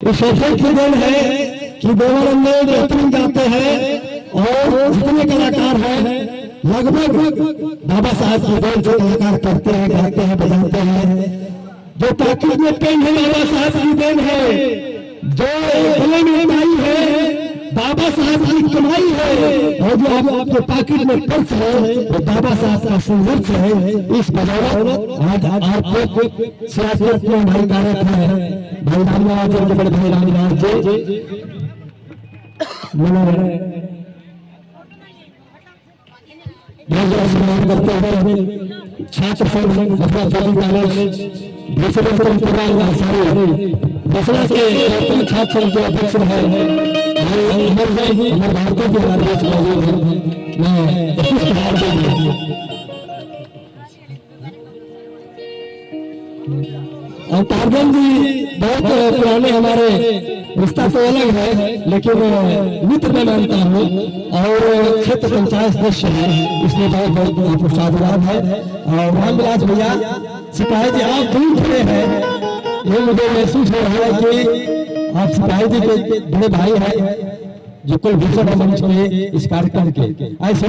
इस अवसर की देन है कि देवानंद बेहतरीन गाते हैं और जितने कलाकार हैं लगभग बाबा साहब की देन से कलाकार करते हैं, गाते हैं, बजाते हैं। जो ताकत में पेन है बाबा साहब की देन है, जो गले में पाई है बाबा साहब की कमाई है, और जो आपके पॉकेट में पर्स है वो बाबा साहब का संघर्ष है। इस बदौलत आज आपको सियासत में भाई कारक है भाई रामदास जी के बड़े भाई रामदास जी करते हैं। छात्र संघ कॉलेज दूसरे के छात्र संघ के अध्यक्ष है अमर भारती के अध्यक्ष मौजूद है। मैं 25 बिहार के लिए और टार्गन जी बहुत पुराने हमारे रिश्ता तो अलग है लेकिन मित्र मैं मानता हूँ और क्षेत्र पंचायत सदस्य है, इसलिए बहुत बहुत आपको साधुवाद है। और रामविलास भैया सिपाही जी आप दूर खड़े हैं, ये मुझे महसूस हो रहा है कि आप सिपाही जी के बड़े भाई हैं जो कुल भूषण मंच में इस कार्यक्रम के ऐसे